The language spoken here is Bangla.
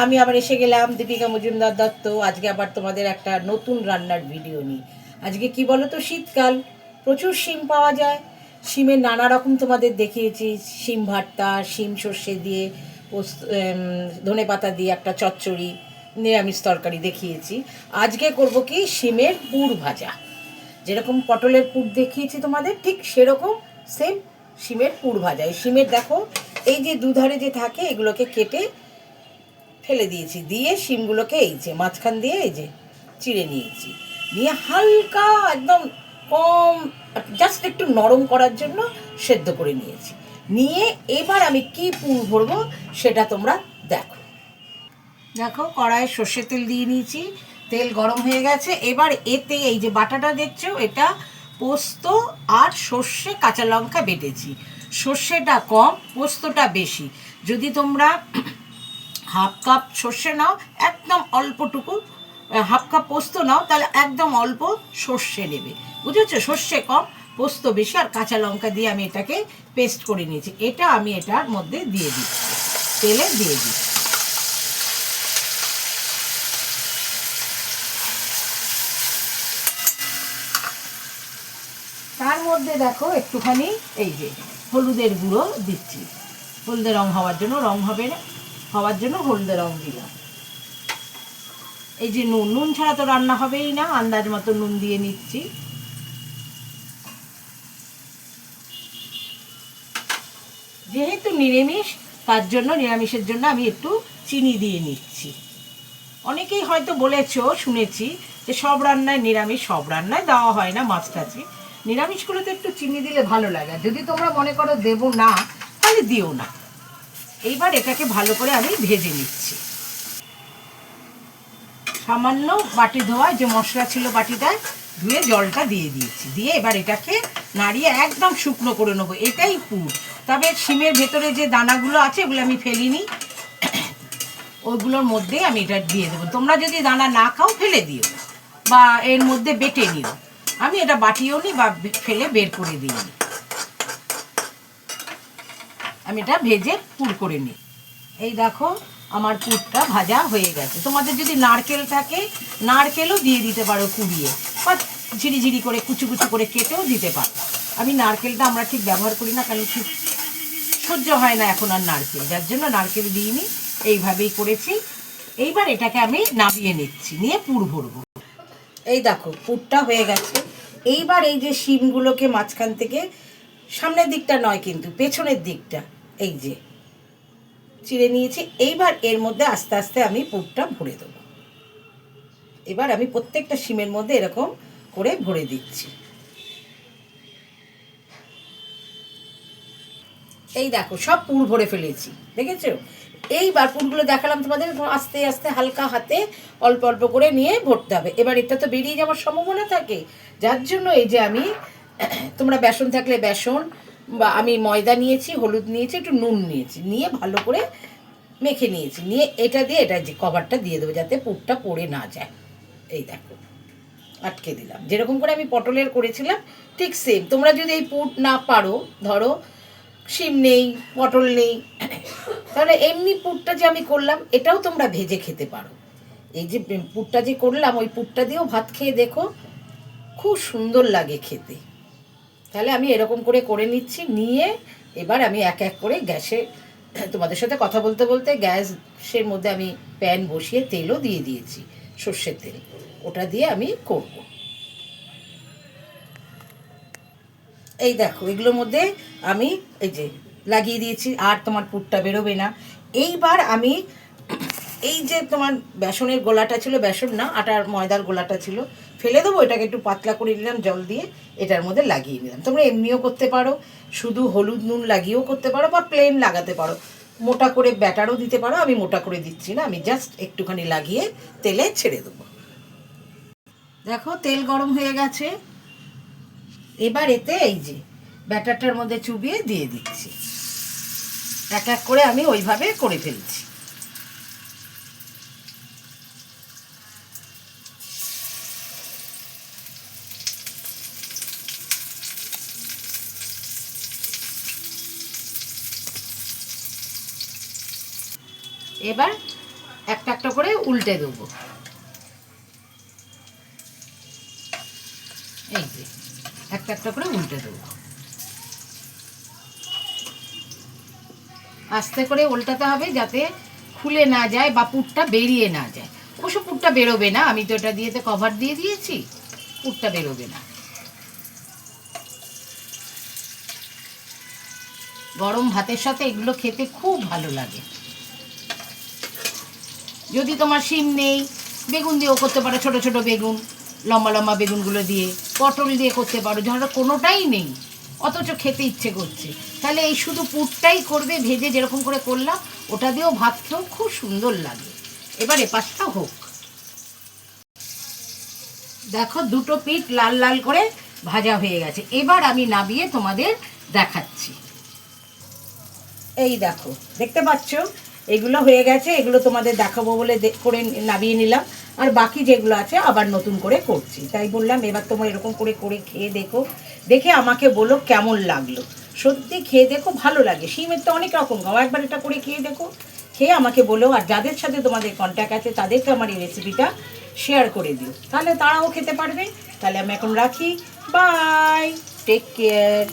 আমি আবার এসে গেলাম দীপিকা মজুমদার দত্ত। আজকে আবার তোমাদের একটা নতুন রান্নার ভিডিও নিই। আজকে কি বলো তো, শীতকাল, প্রচুর শিম পাওয়া যায়। শিমের নানা রকম তোমাদের দেখিয়েছি, শিম ভর্তা, শিম সর্ষে দিয়ে ধনে পাতা দিয়ে একটা চচ্চড়ি, নিরামিষ তরকারি দেখিয়েছি। আজকে করব কি, শিমের পুর ভাজা। যেরকম পটলের পুর দেখিয়েছি তোমাদের, ঠিক সেরকম সেম শিমের পুর ভাজা। এই শিমের দেখো, এই যে দুধারে যে থাকে এগুলোকে কেটে ফেলে দিয়েছি, দিয়ে শিমগুলোকে এই যে মাঝখান দিয়ে এই যে চিড়ে নিয়েছি, নিয়ে হালকা একদম কম, জাস্ট একটু নরম করার জন্য সেদ্ধ করে নিয়েছি। নিয়ে এবার আমি কি পুর ভরবো সেটা তোমরা দেখো। দেখো, কড়াইয়ে সর্ষের তেল দিয়ে নিয়েছি, তেল গরম হয়ে গেছে। এবার এতে এই যে বাটাটা দেখছো, এটা পোস্ত আর সর্ষে কাঁচা লঙ্কা বেটেছি। সর্ষেটা কম, পোস্তটা বেশি। যদি তোমরা হাফ কাপ সর্ষে নাও, একদম অল্পটুকু, হাফ কাপ পোস্ত নাও, তাহলে একদম অল্প সর্ষে নেবে, বুঝেছো? সর্ষে কম, পোস্ত বেশি। আর কাঁচা লঙ্কা দিয়ে আমি এটাকে পেস্ট করে নিয়েছি। এটা আমি এটার মধ্যে দিয়ে দিচ্ছি, তেলে দিয়ে দিচ্ছি। তার মধ্যে দেখো একটুখানি এই যে হলুদের গুঁড়ো দিচ্ছি, হলদে রং হওয়ার জন্য, রং হবে না হওয়ার জন্য হলদে রং দিলাম। এই যে নুন, নুন ছাড়া তো রান্না হবেই না, আন্দাজ মতো নুন দিয়ে নিচ্ছি। যেহেতু নিরামিষ, তার জন্য নিরামিষের জন্য আমি একটু চিনি দিয়ে নিচ্ছি। অনেকেই হয়তো বলেছো, শুনেছি যে সব রান্নায় নিরামিষ, সব রান্নায় দেওয়া হয় না মাছ টাছে। নিরামিষগুলোতে একটু চিনি দিলে ভালো লাগে। যদি তোমরা মনে করো দেবো না, তাহলে দিও না। এইবার এটাকে ভালো করে আমি ভেজে নিচ্ছি। সামান্য বাটি ধোয়া যে মশলা ছিল বাটিটায়, ধুয়ে জলটা দিয়ে দিয়েছি। দিয়ে এবার এটাকে নাড়িয়ে একদম শুকনো করে নেবো। এটাই পুর। তবে শিমের ভেতরে যে দানাগুলো আছে ওগুলো আমি ফেলিনি, ওইগুলোর মধ্যে আমি এটা দিয়ে দেবো। তোমরা যদি দানা না খাও ফেলে দিও, বা এর মধ্যে বেটে নিও। আমি এটা বাটিও নি বা ফেলে বের করে দিই, আমি এটা ভেজে পুর করে নিই। এই দেখো, আমার পুরটা ভাজা হয়ে গেছে। তোমাদের যদি নারকেল থাকে, নারকেলও দিয়ে দিতে পারো কুড়িয়ে, বা ঝিরিঝিরি করে কুচু কুচু করে কেটেও দিতে পারো। আমি নারকেলটা আমরা ঠিক ব্যবহার করি না, কারণ ঠিক সহ্য হয় না এখন আর নারকেল, যার জন্য নারকেল দিইনি, এইভাবেই করেছি। এইবার এটাকে আমি নামিয়ে নিচ্ছি, নিয়ে পুর ভরবো। এই দেখো, পুরটা হয়ে গেছে। এইবার এই যে শিমগুলোকে মাঝখান থেকে, সামনের দিকটা নয় কিন্তু পেছনের দিকটা, এই যে চিড়ে নিয়েছি। এইবার এর মধ্যে আস্তে আস্তে আমি পুরটা ভরে দেবো। এবার আমি প্রত্যেকটা শিমের মধ্যে এরকম করে ভরে দিচ্ছি। এই দেখো, সব পুর ভরে ফেলেছি, দেখেছো? এইবার পুরগুলো দেখালাম তোমাদের, আস্তে আস্তে হালকা হাতে অল্প অল্প করে নিয়ে ভরতে হবে। এবার এটা তো বেরিয়ে যাওয়ার সম্ভাবনা থাকে, যার জন্য এই যে আমি, তোমরা বেসন থাকলে বেসন, বা আমি ময়দা নিয়েছি, হলুদ নিয়েছি, একটু নুন নিয়েছি, নিয়ে ভালো করে মেখে নিয়েছি। নিয়ে এটা দিয়ে এটা যে কভারটা দিয়ে দেবো, যাতে পুরটা পড়ে না যায়। এই দেখো, আটকে দিলাম। যেরকম করে আমি পটলের করেছিলাম ঠিক সেম। তোমরা যদি এই পুর না পারো, ধরো শিম নেই, পটল নেই, তাহলে এমনি পুরটা যে আমি করলাম এটাও তোমরা ভেজে খেতে পারো। এই যে পুরটা যে করলাম, ওই পুরটা দিয়েও ভাত খেয়ে দেখো, খুব সুন্দর লাগে খেতে। তাহলে আমি এরকম করে করে নিচ্ছি। নিয়ে এবার আমি এক এক করে গ্যাসে, তোমাদের সাথে কথা বলতে বলতে গ্যাসের মধ্যে আমি প্যান বসিয়ে তেলও দিয়ে দিয়েছি, সর্ষের তেল। ওটা দিয়ে আমি করব। এই দেখো, এগুলোর মধ্যে আমি এই যে লাগিয়ে দিয়েছি, আর তোমার পুরটা বেরোবে না। এইবার আমি এই যে তোমার বেসনের গোলাটা ছিল, বেসন না, আটার ময়দার গোলাটা ছিল, ফেলে দেবো। এটাকে একটু পাতলা করে নিলাম জল দিয়ে, এটার মধ্যে লাগিয়ে নিলাম। তোমরা এমনিও করতে পারো, শুধু হলুদ নুন লাগিয়েও করতে পারো, বা প্লেন লাগাতে পারো, মোটা করে ব্যাটারও দিতে পারো। আমি মোটা করে দিচ্ছি না, আমি জাস্ট একটুখানি লাগিয়ে তেলে ছেড়ে দেবো। দেখো, তেল গরম হয়ে গেছে। এবার এতে এই যে ব্যাটারটার মধ্যে চুবিয়ে দিয়ে দিচ্ছি। এক এক করে আমি ওইভাবে করে ফেলছি। এবার একটা একটা করে উল্টে দেবো। এই যে একটা একটা করে উল্টে দেবো। আস্তে করে উল্টাতে হবে যাতে খুলে না যায় বা পুরটা বেরিয়ে না যায়। অবশ্য পুরটা বেরোবে না, আমি তো এটা দিয়ে তো কভার দিয়ে দিয়েছি, পুরটা বেরোবে না। গরম ভাতের সাথে এগুলো খেতে খুব ভালো লাগে। যদি তোমার শিম নেই, বেগুন দিয়েও করতে পারো, ছোট ছোট বেগুন, লম্বা লম্বা বেগুনগুলো দিয়ে, পটল দিয়ে করতে পারো। ধরো কোনোটাই নেই অথচ খেতে ইচ্ছে করছে, তাহলে এই শুধু পুরটাই করবে ভেজে, যেরকম করে করলাম, ওটা দিয়েও ভাত খেয়েও খুব সুন্দর লাগে। এবার এপাশটা হোক। দেখো দুটো পিঠ লাল লাল করে ভাজা হয়ে গেছে। এবার আমি নামিয়ে তোমাদের দেখাচ্ছি। এই দেখো, দেখতে পাচ্ছ এগুলো হয়ে গেছে। এগুলো তোমাদের দেখাবো বলে করে নামিয়ে নিলাম। আর বাকি যেগুলো আছে আবার নতুন করে করছি, তাই বললাম এবার তোমরা এরকম করে করে খেয়ে দেখো, দেখে আমাকে বলো কেমন লাগলো। সত্যি খেয়ে দেখো, ভালো লাগে। শিমের তো অনেক রকম খাও, একবার এটা করে খেয়ে দেখো, খেয়ে আমাকে বলো। আর যাদের সাথে তোমাদের কন্ট্যাক্ট আছে তাদেরকে আমার এই রেসিপিটা শেয়ার করে দিও, তাহলে তারাও খেতে পারবে। তাহলে আমি এখন রাখি, বাই, টেক কেয়ার।